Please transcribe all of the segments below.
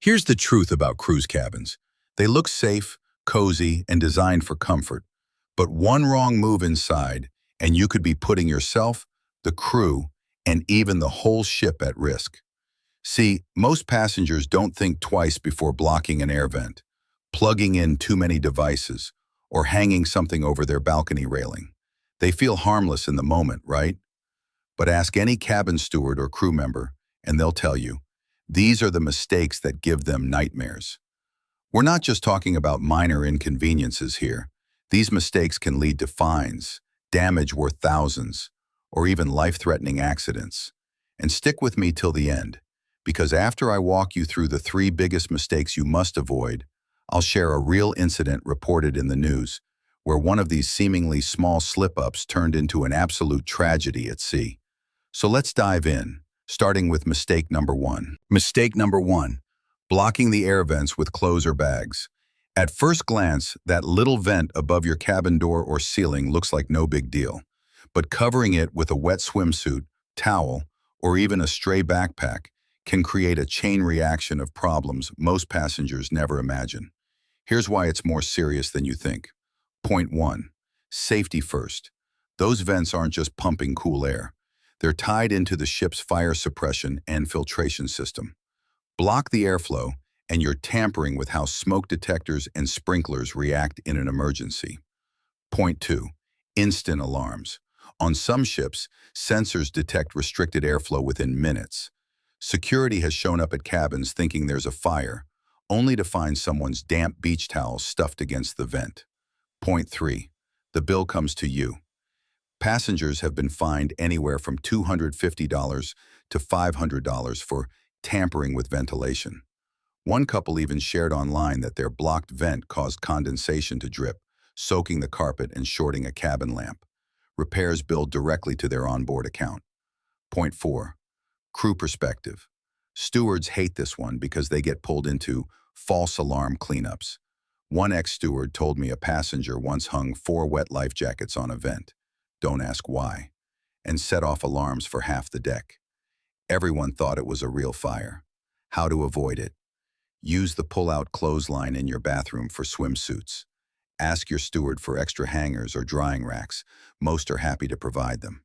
Here's the truth about cruise cabins. They look safe, cozy, and designed for comfort. But one wrong move inside, and you could be putting yourself, the crew, and even the whole ship at risk. See, most passengers don't think twice before blocking an air vent, plugging in too many devices, or hanging something over their balcony railing. They feel harmless in the moment, right? But ask any cabin steward or crew member, and they'll tell you, these are the mistakes that give them nightmares. We're not just talking about minor inconveniences here. These mistakes can lead to fines, damage worth thousands, or even life-threatening accidents. And stick with me till the end, because after I walk you through the 3 biggest mistakes you must avoid, I'll share a real incident reported in the news, where one of these seemingly small slip-ups turned into an absolute tragedy at sea. So let's dive in, starting with mistake number 1. Mistake number 1, blocking the air vents with clothes or bags. At first glance, that little vent above your cabin door or ceiling looks like no big deal. But covering it with a wet swimsuit, towel, or even a stray backpack can create a chain reaction of problems most passengers never imagine. Here's why it's more serious than you think. Point 1. Safety first. Those vents aren't just pumping cool air. They're tied into the ship's fire suppression and filtration system. Block the airflow, and you're tampering with how smoke detectors and sprinklers react in an emergency. Point 2. Instant alarms. On some ships, sensors detect restricted airflow within minutes. Security has shown up at cabins thinking there's a fire, only to find someone's damp beach towel stuffed against the vent. Point 3. The bill comes to you. Passengers have been fined anywhere from $250 to $500 for tampering with ventilation. One couple even shared online that their blocked vent caused condensation to drip, soaking the carpet and shorting a cabin lamp. Repairs billed directly to their onboard account. Point 4. Crew perspective. Stewards hate this one because they get pulled into false alarm cleanups. One ex-steward told me a passenger once hung 4 wet life jackets on a vent, don't ask why, and set off alarms for half the deck. Everyone thought it was a real fire. How to avoid it? Use the pull-out clothesline in your bathroom for swimsuits. Ask your steward for extra hangers or drying racks. Most are happy to provide them.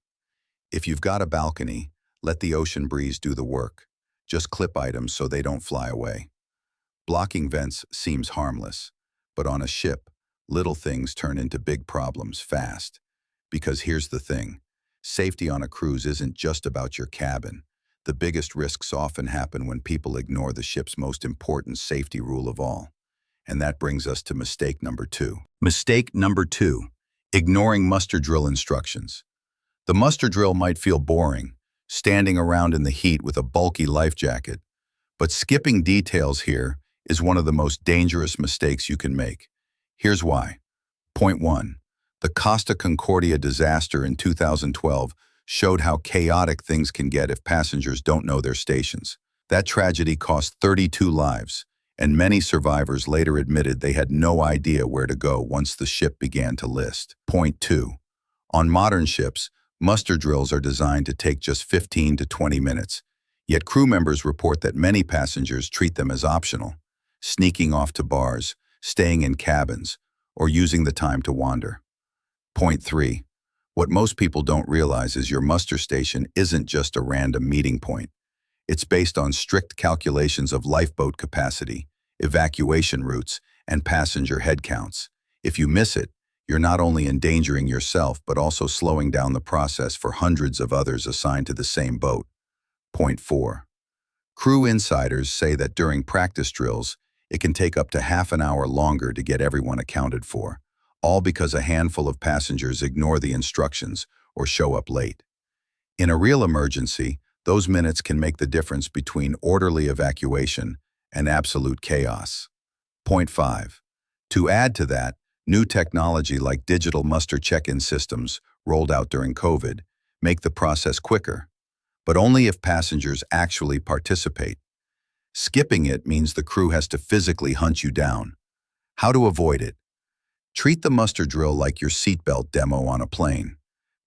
If you've got a balcony, let the ocean breeze do the work. Just clip items so they don't fly away. Blocking vents seems harmless, but on a ship, little things turn into big problems fast. Because here's the thing, safety on a cruise isn't just about your cabin. The biggest risks often happen when people ignore the ship's most important safety rule of all. And that brings us to mistake number 2. Mistake number 2, ignoring muster drill instructions. The muster drill might feel boring, standing around in the heat with a bulky life jacket, but skipping details here is one of the most dangerous mistakes you can make. Here's why. Point 1. The Costa Concordia disaster in 2012 showed how chaotic things can get if passengers don't know their stations. That tragedy cost 32 lives, and many survivors later admitted they had no idea where to go once the ship began to list. Point 2. On modern ships, muster drills are designed to take just 15 to 20 minutes, yet crew members report that many passengers treat them as optional, sneaking off to bars, staying in cabins, or using the time to wander. Point 3. What most people don't realize is your muster station isn't just a random meeting point. It's based on strict calculations of lifeboat capacity, evacuation routes, and passenger head counts. If you miss it, you're not only endangering yourself but also slowing down the process for hundreds of others assigned to the same boat. Point 4. Crew insiders say that during practice drills, it can take up to half an hour longer to get everyone accounted for, all because a handful of passengers ignore the instructions or show up late. In a real emergency, those minutes can make the difference between orderly evacuation and absolute chaos. Point 5. To add to that, new technology like digital muster check-in systems rolled out during COVID make the process quicker, but only if passengers actually participate. Skipping it means the crew has to physically hunt you down. How to avoid it? Treat the muster drill like your seatbelt demo on a plane.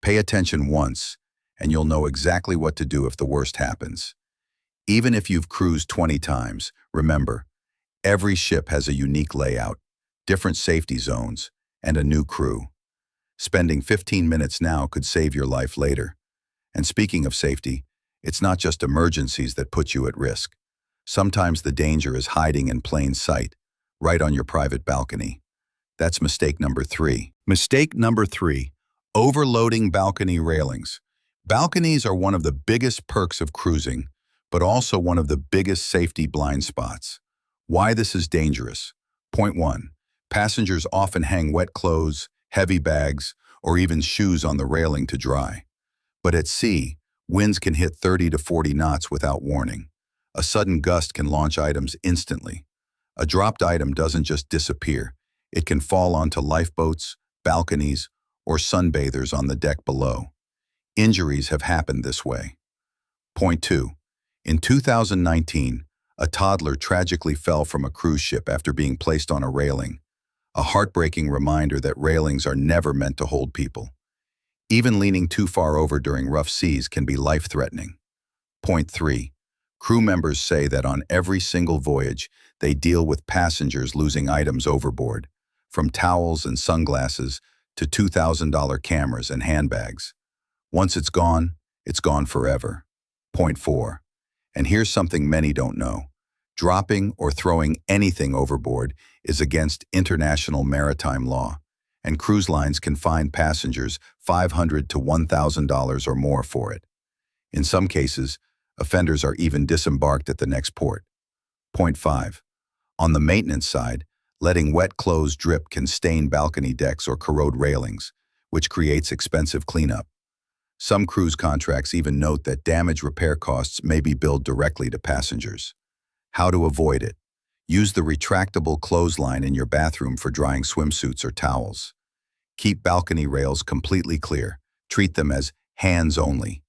Pay attention once, and you'll know exactly what to do if the worst happens. Even if you've cruised 20 times, remember, every ship has a unique layout, different safety zones, and a new crew. Spending 15 minutes now could save your life later. And speaking of safety, it's not just emergencies that put you at risk. Sometimes the danger is hiding in plain sight, right on your private balcony. That's mistake number 3. Mistake number 3, overloading balcony railings. Balconies are one of the biggest perks of cruising, but also one of the biggest safety blind spots. Why this is dangerous? Point 1. Passengers often hang wet clothes, heavy bags, or even shoes on the railing to dry. But at sea, winds can hit 30 to 40 knots without warning. A sudden gust can launch items instantly. A dropped item doesn't just disappear. It can fall onto lifeboats, balconies, or sunbathers on the deck below. Injuries have happened this way. Point 2. In 2019, a toddler tragically fell from a cruise ship after being placed on a railing. A heartbreaking reminder that railings are never meant to hold people. Even leaning too far over during rough seas can be life-threatening. Point 3. Crew members say that on every single voyage, they deal with passengers losing items overboard, from towels and sunglasses to $2,000 cameras and handbags. Once it's gone forever. Point 4. And here's something many don't know. Dropping or throwing anything overboard is against international maritime law, and cruise lines can fine passengers $500 to $1,000 or more for it. In some cases, offenders are even disembarked at the next port. Point 5. On the maintenance side, letting wet clothes drip can stain balcony decks or corrode railings, which creates expensive cleanup. Some cruise contracts even note that damage repair costs may be billed directly to passengers. How to avoid it? Use the retractable clothesline in your bathroom for drying swimsuits or towels. Keep balcony rails completely clear. Treat them as hands only.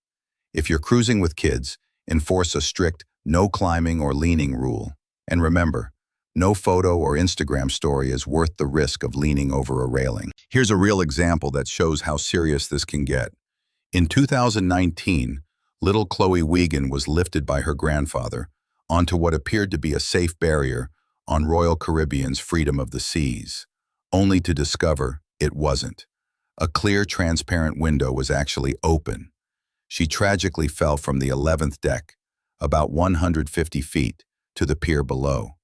If you're cruising with kids, enforce a strict no climbing or leaning rule. And remember, no photo or Instagram story is worth the risk of leaning over a railing. Here's a real example that shows how serious this can get. In 2019, little Chloe Wiegand was lifted by her grandfather onto what appeared to be a safe barrier on Royal Caribbean's Freedom of the Seas, only to discover it wasn't. A clear, transparent window was actually open. She tragically fell from the 11th deck, about 150 feet, to the pier below.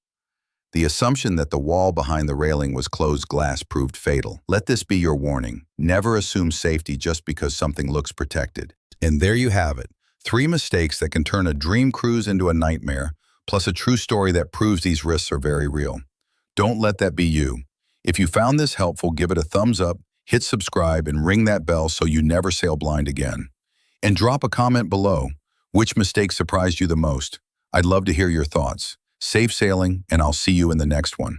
The assumption that the wall behind the railing was closed glass proved fatal. Let this be your warning. Never assume safety just because something looks protected. And there you have it. 3 mistakes that can turn a dream cruise into a nightmare, plus a true story that proves these risks are very real. Don't let that be you. If you found this helpful, give it a thumbs up, hit subscribe, and ring that bell so you never sail blind again. And drop a comment below. Which mistake surprised you the most? I'd love to hear your thoughts. Safe sailing, and I'll see you in the next one.